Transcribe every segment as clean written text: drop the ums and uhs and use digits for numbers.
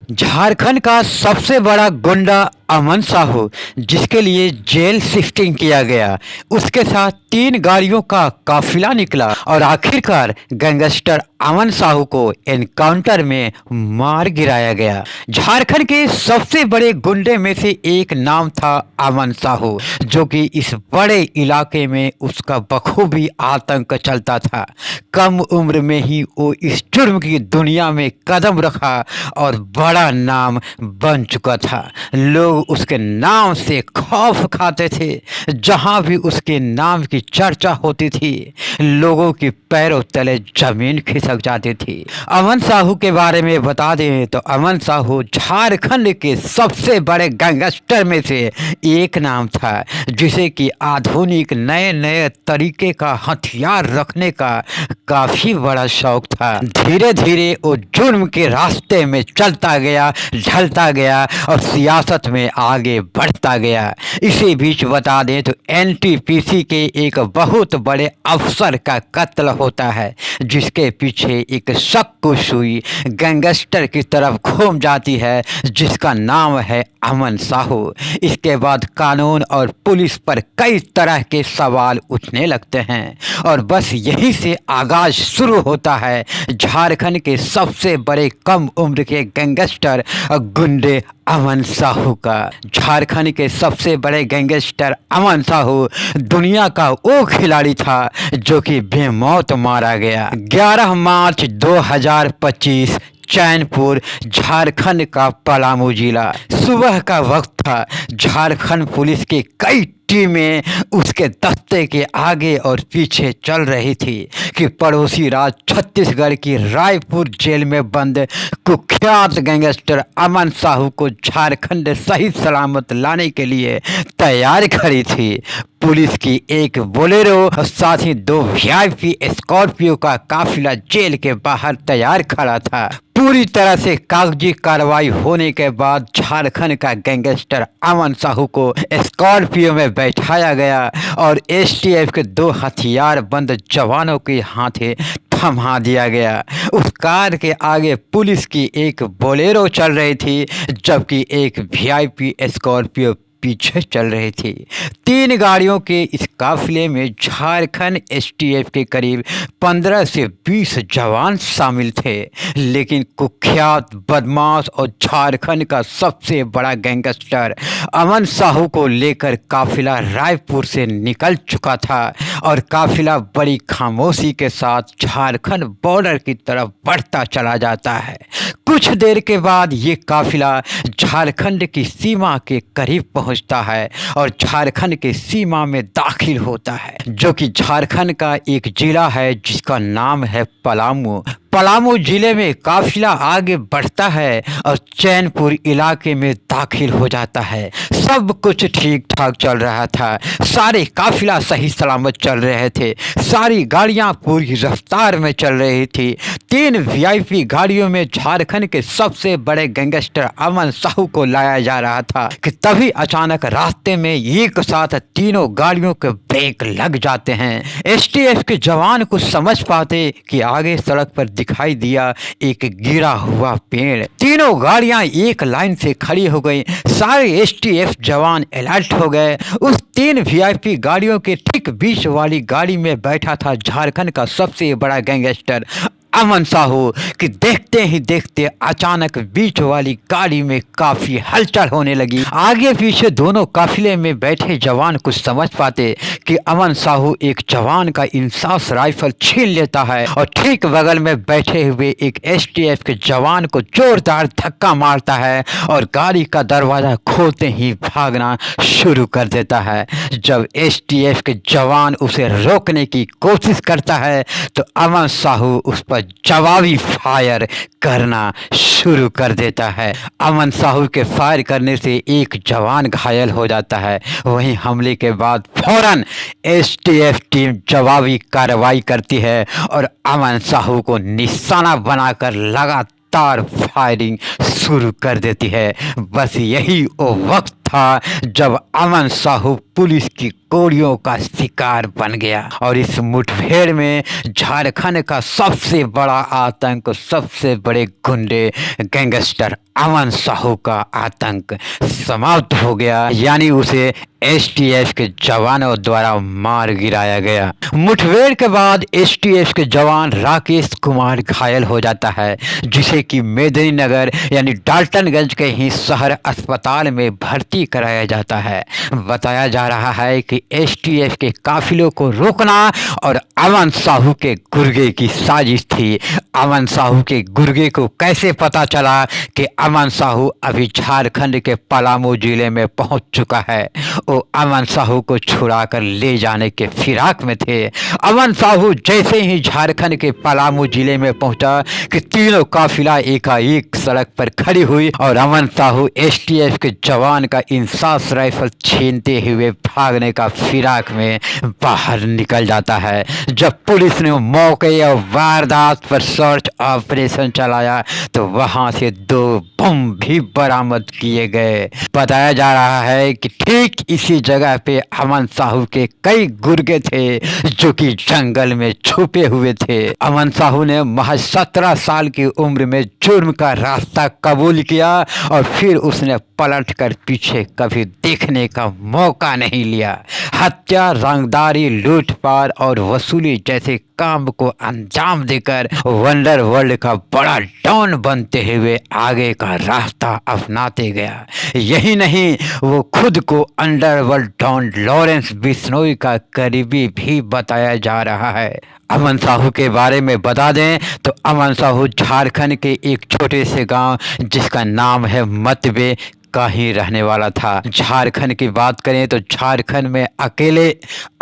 झारखंड का सबसे बड़ा गुंडा अमन साहू, जिसके लिए जेल शिफ्टिंग किया गया, उसके साथ 3 गाड़ियों का काफिला निकला और आखिरकार गैंगस्टर अमन साहू को एनकाउंटर में मार गिराया गया। झारखंड के सबसे बड़े गुंडे में से एक नाम था अमन साहू, जो कि इस बड़े इलाके में उसका बखूबी आतंक चलता था। कम उम्र में ही वो इस जुर्म की दुनिया में कदम रखा और बड़ा नाम बन चुका था। लोग उसके नाम से खौफ खाते थे। जहां भी उसके नाम की चर्चा होती थी, लोगों की पैरों तले जमीन खिसक जाती थी। अमन साहू के बारे में बता दें तो अमन साहू झारखंड के सबसे बड़े गैंगस्टर में से एक नाम था, जिसे कि आधुनिक नए नए तरीके का हथियार रखने का काफी बड़ा शौक था। धीरे धीरे वो जुर्म के रास्ते में चलता गया, ढलता गया और सियासत में आगे बढ़ता गया। इसी बीच बता दें तो एनटीपीसी के एक बहुत बड़े अफसर का कत्ल होता है, जिसके पीछे एक शक को सुई गैंगस्टर की तरफ घूम जाती है, जिसका नाम है अमन साहू। इसके बाद कानून और पुलिस पर कई तरह के सवाल उठने लगते हैं और बस यहीं से आगाज शुरू होता है झारखंड के सबसे बड़े कम उम्र के गैंगस्टर गुंडे अमन साहू का। झारखंड के सबसे बड़े गैंगस्टर अमन साहू दुनिया का वो खिलाड़ी था जो कि बेमौत मारा गया। 11 मार्च 2025 चैनपुर, झारखंड का पलामू जिला। सुबह का वक्त था। झारखंड पुलिस की कई टीमें उसके दस्ते के आगे और पीछे चल रही थी कि पड़ोसी राज्य छत्तीसगढ़ की रायपुर जेल में बंद कुख्यात गैंगस्टर अमन साहू को झारखंड सही सलामत लाने के लिए तैयार खड़ी थी। पुलिस की एक बोलेरो और साथ ही 2 वीआईपी स्कॉर्पियो का काफिला जेल के बाहर तैयार खड़ा था। पूरी तरह से कागजी कार्रवाई होने के बाद झारखंड का गैंगस्टर अमन साहू को स्कॉर्पियो में बैठाया गया और एसटीएफ के 2 हथियार बंद जवानों के हाथे थमा दिया गया। उस कार के आगे पुलिस की एक बोलेरो चल रही थी, जबकि एक वीआईपी स्कॉर्पियो पीछे चल रही थी। 3 गाड़ियों के इस काफिले में झारखंड एसटीएफ के करीब 15 से 20 जवान शामिल थे, लेकिन कुख्यात बदमाश और झारखंड का सबसे बड़ा गैंगस्टर अमन साहू को लेकर काफिला रायपुर से निकल चुका था और काफिला बड़ी खामोशी के साथ झारखंड बॉर्डर की तरफ बढ़ता चला जाता है। कुछ देर के बाद ये काफिला झारखंड की सीमा के करीब पहुंचता है और झारखंड के सीमा में दाखिल होता है, जो कि झारखंड का एक जिला है जिसका नाम है पलामू। पलामू जिले में काफिला आगे बढ़ता है और चैनपुर इलाके में दाखिल हो जाता है। सब कुछ ठीक ठाक चल रहा था। सारे काफिला सही सलामत चल रहे थे। सारी गाड़ियां पूरी रफ्तार में चल रही थी। 3 वीआईपी गाड़ियों में झारखंड के सबसे बड़े गैंगस्टर अमन साहू को लाया जा रहा था कि तभी अचानक रास्ते में एक साथ तीनों गाड़ियों के ब्रेक लग जाते हैं। एसटीएफ के जवान कुछ समझ पाते कि आगे सड़क पर दिखाई दिया एक गिरा हुआ पेड़। तीनों गाड़ियां एक लाइन से खड़ी हो गई। सारे एसटीएफ जवान अलर्ट हो गए। उस 3 वीआईपी गाड़ियों के ठीक बीच वाली गाड़ी में बैठा था झारखंड का सबसे बड़ा गैंगस्टर अमन साहू कि देखते ही देखते अचानक बीच वाली गाड़ी में काफी हलचल होने लगी। आगे पीछे दोनों काफिले में बैठे जवान कुछ समझ पाते कि अमन साहू एक जवान का इंसास राइफल छीन लेता है और ठीक बगल में बैठे हुए एक एसटीएफ के जवान को जोरदार धक्का मारता है और गाड़ी का दरवाजा खोलते ही भागना शुरू कर देता है। जब एसटीएफ के जवान उसे रोकने की कोशिश करता है तो अमन साहू उस पर जवाबी फायर करना शुरू कर देता है। अमन साहू के फायर करने से एक जवान घायल हो जाता है। वहीं हमले के बाद फौरन एसटीएफ टीम जवाबी कार्रवाई करती है और अमन साहू को निशाना बनाकर लगातार फायरिंग शुरू कर देती है। बस यही वो वक्त था जब अमन साहू पुलिस की गोलियों का शिकार बन गया। और इस मुठभेड़ में झारखंड का सबसे बड़ा आतंक, सबसे बड़े गुंडे गैंगस्टर अमन साहू का आतंक समाप्त हो गया, यानी उसे एसटीएफ के जवानों द्वारा मार गिराया गया। मुठभेड़ के बाद एसटीएफ के जवान राकेश कुमार घायल हो जाता है, जिसे कि मेदिनीनगर यानी डाल्टनगंज के ही शहर अस्पताल में भर्ती कराया जाता है। बताया जा रहा है कि एसटीएफ के काफिलों को रोकना और अमन साहू के गुर्गे की साजिश थी। अमन साहू के गुर्गे को कैसे पता चला कि अमन साहू अभी झारखंड के पलामू जिले में पहुंच चुका है। वो अमन साहू को छुड़ाकर ले जाने के फिराक में थे। अमन साहू जैसे ही झारखंड के पलामू जिले में पहुंचा कि तीनों काफिला एकाएक सड़क पर खड़ी हुई और अमन साहू एसटीएफ के जवान का इंसास राइफल छीनते हुए भागने का फिराक में बाहर निकल जाता है। जब पुलिस ने मौके और वारदात पर सर्च ऑपरेशन चलाया तो वहां से 2 बम भी बरामद किए गए। बताया जा रहा है कि ठीक इसी जगह पे अमन साहू के कई गुर्गे थे जो कि जंगल में छुपे हुए थे। अमन साहू ने महज 17 साल की उम्र में जुर्म का रास्ता कबूल किया और फिर उसने पलटकर पीछे कभी देखने का मौका नहीं लिया। हत्या, रंगदारी, लूटपाट और वसूली जैसे काम को अंजाम देकर वंडर वर्ल्ड का बड़ा डॉन बनते हुए आगे का रास्ता अपनाते गया। यही नहीं, वो खुद को अंडरवर्ल्ड डॉन लॉरेंस बिश्नोई का करीबी भी बताया जा रहा है। अमन साहू के बारे में बता दें तो अमन साहू झारखंड के एक छोटे से गांव जिसका नाम है मतबे का ही रहने वाला था। झारखंड की बात करें तो झारखंड में अकेले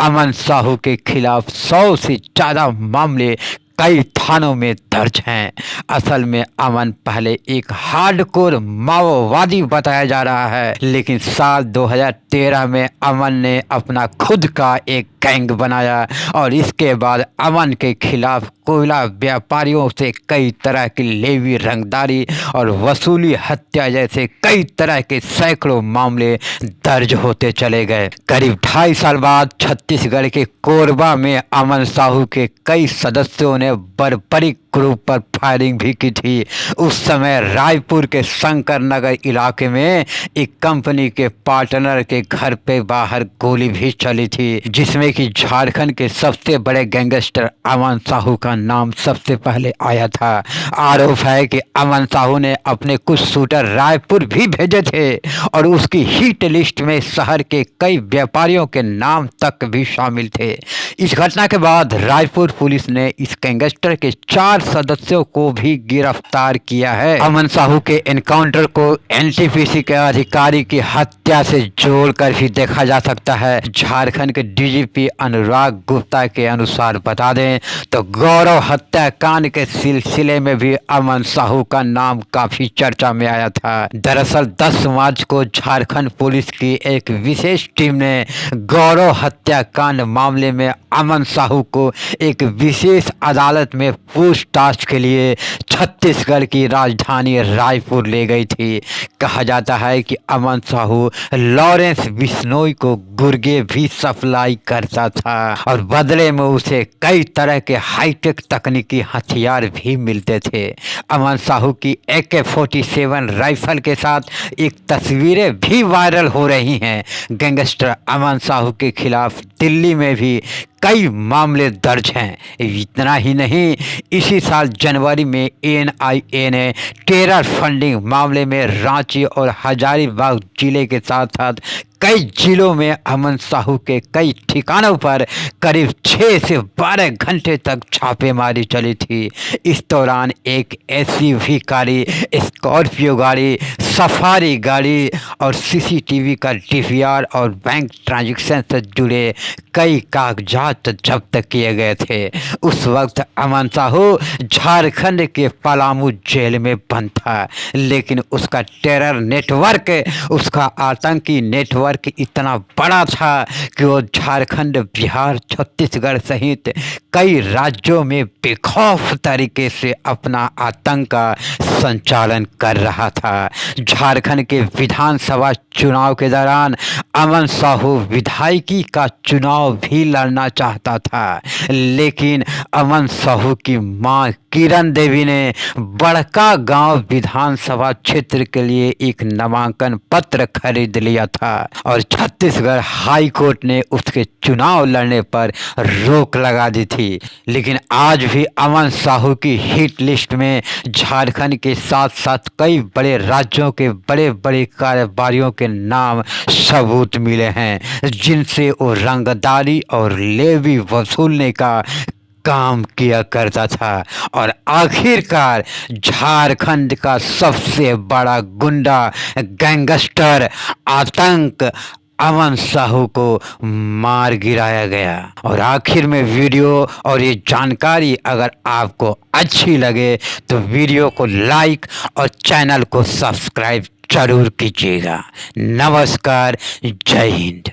अमन साहू के खिलाफ 100 से ज़्यादा मामले कई थानों में दर्ज हैं। असल में अमन पहले एक हार्डकोर माओवादी बताया जा रहा है, लेकिन साल 2013 में अमन ने अपना खुद का एक गैंग बनाया और इसके बाद अमन के खिलाफ कोयला व्यापारियों से कई तरह की लेवी, रंगदारी और वसूली, हत्या जैसे कई तरह के सैकड़ों मामले दर्ज होते चले गए। करीब 2.5 साल बाद छत्तीसगढ़ के कोरबा में अमन साहू के कई सदस्यों ने बर्बरिक ग्रुप पर फायरिंग भी की थी। उस समय रायपुर के शंकर नगर इलाके में एक कंपनी के पार्टनर के घर पे बाहर गोली भी चली थी, जिसमें कि झारखंड के सबसे बड़े गैंगस्टर अमन साहू का नाम सबसे पहले आया था। आरोप है कि अमन साहू ने अपने कुछ शूटर रायपुर भी भेजे थे और उसकी हिट लिस्ट में शहर के कई व्यापारियों के नाम तक भी शामिल थे। इस घटना के बाद रायपुर पुलिस ने इस गैंगस्टर के 4 सदस्यों को भी गिरफ्तार किया है। अमन साहू के एनकाउंटर को एनटीपीसी के अधिकारी की हत्या से जोड़कर भी देखा जा सकता है। झारखंड के डीजीपी अनुराग गुप्ता के अनुसार बता दें तो गौरव हत्याकांड के सिलसिले में भी अमन साहू का नाम काफी चर्चा में आया था। दरअसल 10 मार्च को झारखंड पुलिस की एक विशेष टीम ने गौरव हत्याकांड मामले में अमन साहू को एक विशेष अदालत में पूछताछ के लिए छत्तीसगढ़ की राजधानी रायपुर ले गई थी। कहा जाता है कि अमन साहू लॉरेंस बिश्नोई को गुर्गे भी सप्लाई करता था और बदले में उसे कई तरह के हाईटेक तकनीकी हथियार भी मिलते थे। अमन साहू की AK-47 राइफल के साथ एक तस्वीरें भी वायरल हो रही हैं। गैंगस्टर अमन साहू के खिलाफ दिल्ली में भी कई मामले दर्ज हैं। इतना ही नहीं, इसी साल जनवरी में NIA ने टेरर फंडिंग मामले में रांची और हजारीबाग जिले के साथ साथ कई जिलों में अमन साहू के कई ठिकानों पर करीब 6 से 12 घंटे तक छापेमारी चली थी। इस दौरान एक SUV गाड़ी, स्कॉर्पियो गाड़ी, सफारी गाड़ी और CCTV का DVR और बैंक ट्रांजैक्शन से जुड़े कई कागजात जब्त किए गए थे। उस वक्त अमन साहू झारखंड के पलामू जेल में बंद था, लेकिन उसका टेरर नेटवर्क, उसका आतंकी नेटवर्क इतना बड़ा था कि वो झारखंड, बिहार, छत्तीसगढ़ सहित कई राज्यों में बेखौफ तरीके से अपना आतंक का संचालन कर रहा था। झारखंड के विधानसभा चुनाव के दौरान अमन साहू विधायकी का चुनाव भी लड़ना चाहता था, लेकिन अमन साहू की मां किरण देवी ने बड़का गांव विधानसभा क्षेत्र के लिए एक नामांकन पत्र खरीद लिया था और छत्तीसगढ़ हाई कोर्ट ने उसके चुनाव लड़ने पर रोक लगा दी थी। लेकिन आज भी अमन साहू की हिट लिस्ट में झारखंड के साथ साथ कई बड़े राज्यों के बड़े बड़े कारोबारियों के नाम सबूत मिले हैं, जिनसे वो रंगदारी और लेवी वसूलने का काम किया करता था। और आखिरकार झारखंड का सबसे बड़ा गुंडा, गैंगस्टर, आतंक अमन साहू को मार गिराया गया। और आखिर में वीडियो और ये जानकारी अगर आपको अच्छी लगे तो वीडियो को लाइक और चैनल को सब्सक्राइब जरूर कीजिएगा। नमस्कार, जय हिंद।